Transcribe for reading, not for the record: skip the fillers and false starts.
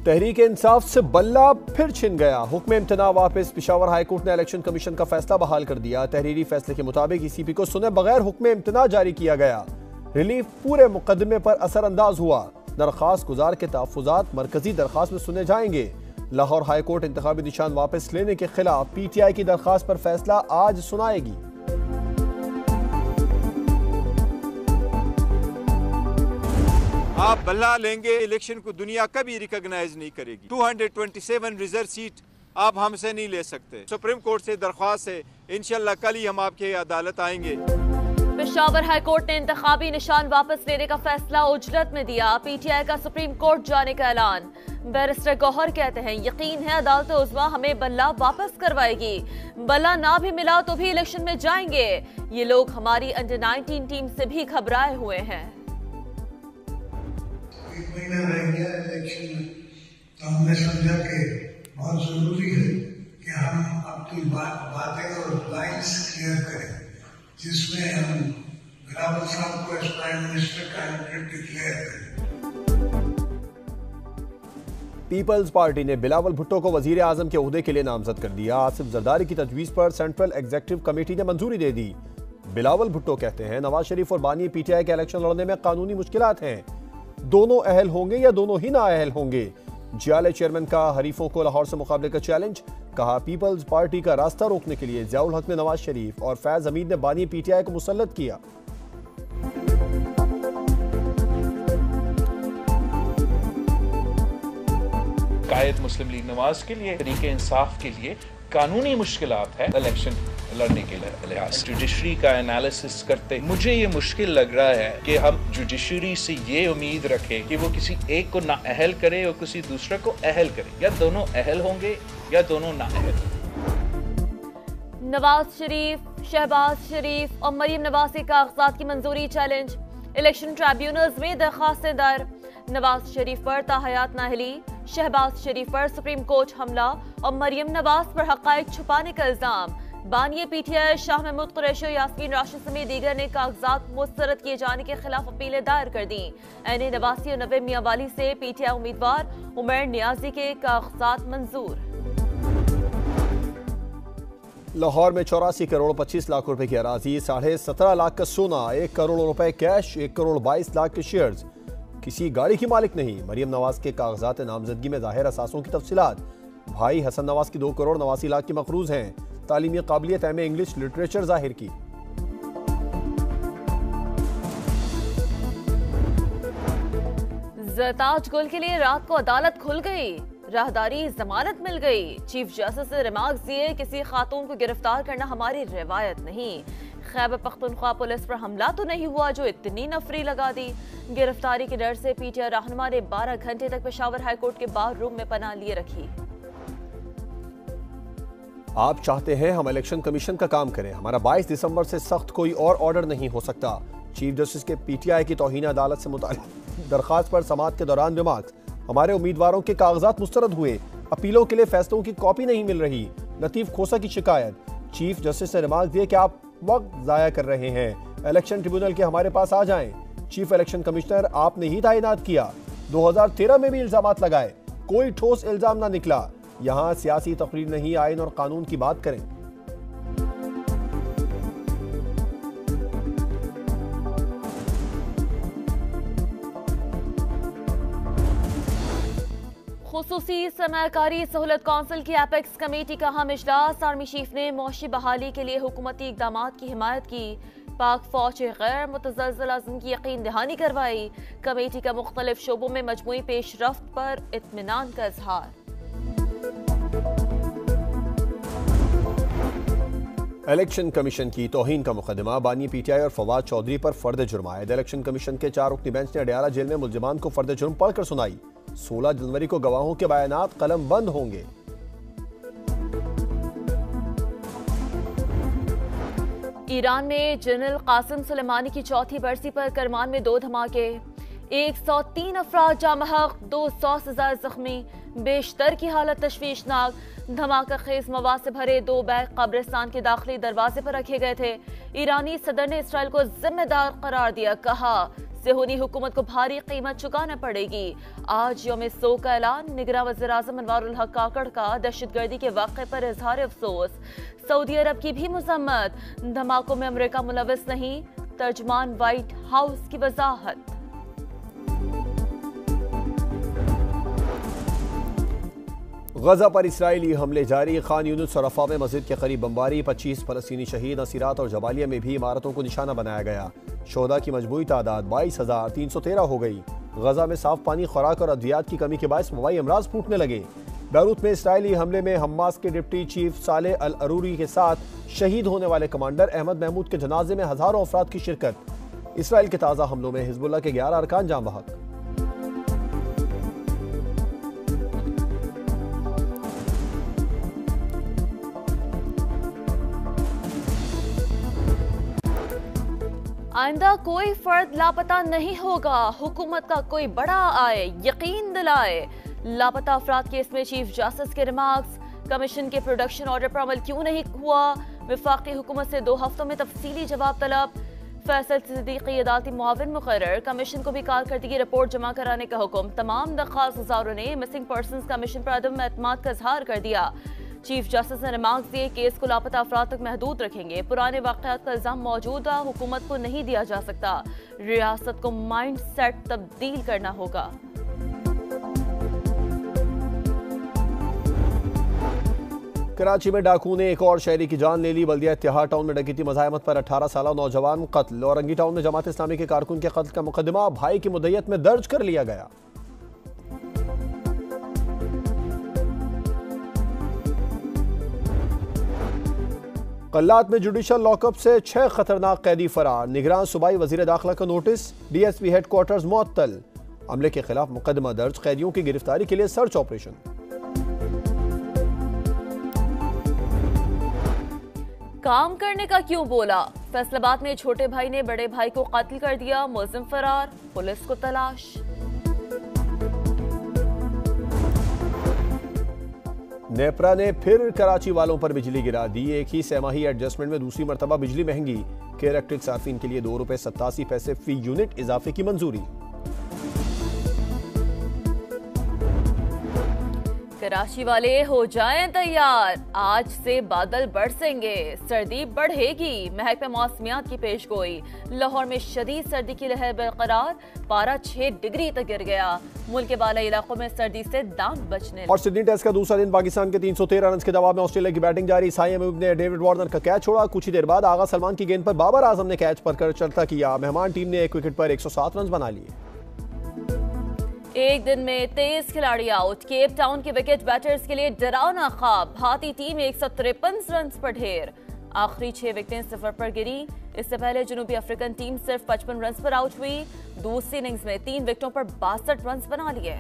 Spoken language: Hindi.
तहरीक इंसाफ से बल्ला फिर छिन गया। हुक्म इम्तना वापस। पेशावर हाईकोर्ट ने इलेक्शन कमीशन का फैसला बहाल कर दिया। तहरीरी फैसले के मुताबिक ईसीपी को सुने बगैर हुक्म इम्तना जारी किया गया। रिलीफ पूरे मुकदमे पर असरअंदाज हुआ। दरखास्त गुजार के तहफ़्फ़ुज़ात मरकजी दरखास्त में सुने जाएंगे। लाहौर हाईकोर्ट इंतखाबी निशान वापस लेने के खिलाफ PTI की दरखास्त पर फैसला आज सुनाएगी। आप बल्ला लेंगे, इलेक्शन को दुनिया कभी रिकॉग्नाइज नहीं करेगी। 227 रिजर्व सीट आप हमसे नहीं ले सकते। सुप्रीम कोर्ट से दरख्वास्त है, इंशाल्लाह कल ही हम आपके अदालत आएंगे। पेशावर हाईकोर्ट ने इंतखाबी निशान वापस लेने का फैसला उजरत में दिया। PTI का सुप्रीम कोर्ट जाने का ऐलान। बैरिस्टर गौहर कहते हैं, यकीन है अदालत उज़्मा हमें बल्ला वापस करवाएगी। बल्ला ना भी मिला तो भी इलेक्शन में जाएंगे। ये लोग हमारी अंडर 19 टीम से भी घबराए हुए हैं। एक महीना रह गया इलेक्शन में, तो हमने समझा कि बहुत जरूरी है कि हम अपनी बातें और लाइन्स क्लियर करें, जिसमें हम बिलावल साहब को as prime minister candidate declare करें। पीपल्स पार्टी ने बिलावल भुट्टो को वजीर आजम के ओहदे के लिए नामजद कर दिया। आसिफ जरदारी की तजवीज़ पर सेंट्रल एग्जीक्यूटिव कमेटी ने मंजूरी दे दी। बिलावल भुट्टो कहते हैं, नवाज शरीफ और बानी PTI के इलेक्शन लड़ने में कानूनी मुश्किलात हैं। दोनों अहल होंगे या दोनों ही नाअहल होंगे। जियाले चेयरमैन का हरीफों को लाहौर से मुकाबले का चैलेंज। कहा, पीपल्स पार्टी का रास्ता रोकने के लिए ज़ियाउल हक ने नवाज शरीफ और फैज हमीद ने बानी PTI को मुसल्लत किया। कायद मुस्लिम लीग नवाज के लिए, तहरीक इंसाफ के लिए कानूनी मुश्किलात है इलेक्शन लड़ने के लिहाज। जुडिशरी का एनालिसिस करते मुझे ये मुश्किल लग रहा है कि हम जुडिशरी से ये उम्मीद रखें कि वो किसी एक को नाअहल करे और किसी दूसरे को अहल करे। या दोनों अहल होंगे या दोनों नाअहल। नवाज शरीफ, शहबाज शरीफ और मरीम नवाज के कागजात की मंजूरी चैलेंज। इलेक्शन ट्राइब्यूनल्स में दरखास्तें दर। नवाज शरीफ पर ताहयात नाअहली, शहबाज शरीफ पर सुप्रीम कोर्ट हमला और मरीम नवाज पर हक़ाइक़ छुपाने का इल्जाम। बानिए PTI शाह महमूद कुरैशी, यास्मीन राशिद समेत दीगर ने कागजात मुस्तरद किए जाने के खिलाफ अपीलें दायर कर दी। NA 89 और 90 मियांवाली से PTI उम्मीदवार उमर नियाजी के कागजात मंजूर। लाहौर में 84 करोड़ 25 लाख रुपए की अराजी, 17.5 लाख का सोना, 1 करोड़ रुपए कैश, 1 करोड़ 22 लाख के शेयर्स। किसी गाड़ी की मालिक नहीं। मरीम नवाज के कागजात नामजदगी में जाहिर असासों की तफसीलात। भाई हसन नवाज की 2 करोड़ 89 लाख की मकरूज हैं। तालीमी काबिलियत MA इंग्लिश लिटरेचर जाहिर की। ज़रताज गुल के लिए रात को अदालत खुल गई। राहदारी जमानत मिल गई। चीफ जस्टिस ने रिमार्क्स दिए, किसी खातून को गिरफ्तार करना हमारी रिवायत नहीं। खैबर पख्तूनख्वा पुलिस पर हमला तो नहीं हुआ जो इतनी नफरी लगा दी। गिरफ्तारी के डर से PTI रहनुमा ने 12 घंटे तक पेशावर हाईकोर्ट के बार रूम में पनाह लिए रखी। आप चाहते हैं हम इलेक्शन कमीशन का काम करें, हमारा 22 दिसंबर से सख्त कोई और ऑर्डर नहीं हो सकता। चीफ जस्टिस के PTI की तौहीन अदालत से मुताल्लिक़ दरखास्त पर समाअत के दौरान रिमार्क्स। हमारे उम्मीदवारों के कागजात मुस्तरद हुए, अपीलों के लिए फैसलों की कॉपी नहीं मिल रही। लतीफ खोसा की शिकायत। चीफ जस्टिस ने रिमार्क दिए कि आप वक्त जाया कर रहे हैं, इलेक्शन ट्रिब्यूनल के हमारे पास आ जाएं। चीफ इलेक्शन कमिश्नर आपने ही तैनात किया। 2013 में भी इल्जामात लगाए, कोई ठोस इल्जाम ना निकला। यहाँ सियासी तकरीर नहीं, आइन और कानून की बात करें। खुसूसी सरमायाकारी सहूलत कौंसिल की एपेक्स कमेटी का अहम इजलास। आर्मी चीफ ने मौशी बहाली के लिए हुकूमती इक़दामात की हिमायत की। पाक फौज के गैर मुतज़लज़ल अज़्म की यकीन दहानी करवाई। कमेटी का मुख्तलिफ शोबों में मजमूई पेशरफ्त पर इत्मीनान का इजहार। इलेक्शन कमीशन की तौहीन का मुकदमा। बानी PTI और फवाद चौधरी पर फर्द जुर्म आयद। इलेक्शन कमीशन के 4 रुकनी बेंच ने अडयाला जेल में मुल्जिमान को फर्द जुर्म पढ़कर सुनाई। 16 जनवरी को गवाहों के बयानात कलम बंद होंगे। ईरान में जनरल कासिम सुलेमानी की चौथी बरसी पर करमान में 2 धमाके। 103 अफराद जामहक, 200 से ज्यादा जख्मी, बेशतर की हालत तशवीशनाक। धमाका खेज मवाद से भरे 2 बैग कब्रिस्तान के दाखिली दरवाजे पर रखे गए थे। ईरानी सदर ने इसराइल को जिम्मेदार करार दिया, कहा सेहूनी हुकूमत को भारी कीमत चुकाना पड़ेगी। आज यौम सो का ऐलान। निगरान वज़ीर-ए-आज़म अनवारुल हक काकड़ का दहशतगर्दी के वाक़े पर इजहार अफसोस। सऊदी अरब की भी मज़म्मत। धमाकों में अमेरिका मुलव्वस नहीं, तर्जमान व्हाइट हाउस की वजाहत। गजा पर इसराइली हमले जारी। खान यूनुस और रफा में मस्जिद के करीब बमबारी। 25 फलस्तीनी शहीद। नसीरात और जबालिया में भी इमारतों को निशाना बनाया गया। शोहदा की मजमूई तादाद 22,313 हो गई। गजा में साफ पानी, खुराक और अद्वियात की कमी के बायस वबाई अमराज फूटने लगे। बैरूत में इसराइली हमले में हमास के डिप्टी चीफ सालेह अल अरूरी के साथ शहीद होने वाले कमांडर अहमद महमूद के जनाजे में हजारों अफराद की शिरकत। इसराइल के ताज़ा हमलों में हिजबुल्लाह के 11 अरकान जाम बहक। आइंदा कोई फर्द लापता नहीं होगा। हुकूमत का कोई बड़ा आए, यकीन दिलाए। लापता अफराद केस में चीफ जस्टिस के रिमार्क्स। कमीशन के प्रोडक्शन ऑर्डर पर अमल क्यों नहीं हुआ? वफाकी हुकूमत से 2 हफ्तों में तफसीली जवाब तलब। फैसल सिद्दीकी अदालती मुआविन मुकर्रर। कमीशन को भी कारकर्दगी रिपोर्ट जमा कराने का हुक्म। तमाम दरख्वास्त गुजारों ने मिसिंग पर्सनस कमीशन पर अदम एतमाद का इजहार कर दिया। चीफ जस्टिस ने रिमार्क्स दिए, केस को लापता अफराद तक महदूद रखेंगे। पुराने वाक़यात का इल्जाम मौजूदा हुकूमत को नहीं दिया जा सकता। रियासत को माइंड सेट तब्दील करना होगा। कराची में डाकू ने एक और शहरी की जान ले ली। बल्दिया इत्तेहाद टाउन में डकैती मज़ाहमत पर 18 साला नौजवान कत्ल। औरंगी टाउन में जमात इस्लामी के कारकुन के कत्ल का मुकदमा भाई की मुद्दत में दर्ज कर लिया गया। कल्लात में जुडिशल लॉकअप से 6 खतरनाक कैदी फरार। निगरान सूबाई वजीर दाखिला का नोटिस। डीएसपी हेडक्वार्टर्स मुअत्तल। अमले के खिलाफ मुकदमा दर्ज। कैदियों की गिरफ्तारी के लिए सर्च ऑपरेशन। काम करने का क्यों बोला? फैसलाबाद में छोटे भाई ने बड़े भाई को कत्ल कर दिया। मुलजिम फरार, पुलिस को तलाश। नेपरा ने फिर कराची वालों पर बिजली गिरा दी। एक ही सहमाही एडजस्टमेंट में दूसरी मरतबा बिजली महंगी। के इलेक्ट्रिक सार्फिन के लिए ₹2.87 फी यूनिट इजाफे की मंजूरी। कराची वाले हो जाएं तैयार, आज से बादल बरसेंगे, सर्दी बढ़ेगी। महकमा मौसमियात की पेशगोई। लाहौर में शदीद सर्दी की लहर बरकरार। पारा 6 डिग्री तक गिर गया। मुल्क के बाला इलाकों में सर्दी से दांत बचने। और सिडनी टेस्ट का दूसरा दिन पाकिस्तान के 313 रन के दबाव में ऑस्ट्रेलिया की बैटिंग जारी। साइम अयूब ने डेविड वार्नर का कैच छोड़ा। कुछ ही देर बाद आगा सलमान की गेंद पर बाबर आजम ने कैच पकड़ चलता किया। मेहमान टीम ने 1 विकेट पर 107 रन बना लिए। एक दिन में 23 खिलाड़ी आउट। केप टाउन के विकेट बैटर्स के लिए डरावना ख्वाब। भारतीय टीम 153 रन पर ढेर। आखिरी 6 विकेटें 0 पर गिरी। इससे पहले जनूबी अफ्रीकन टीम सिर्फ 55 रन पर आउट हुई। दूसरी इनिंग्स में 3 विकेटों पर 62 रन बना लिए।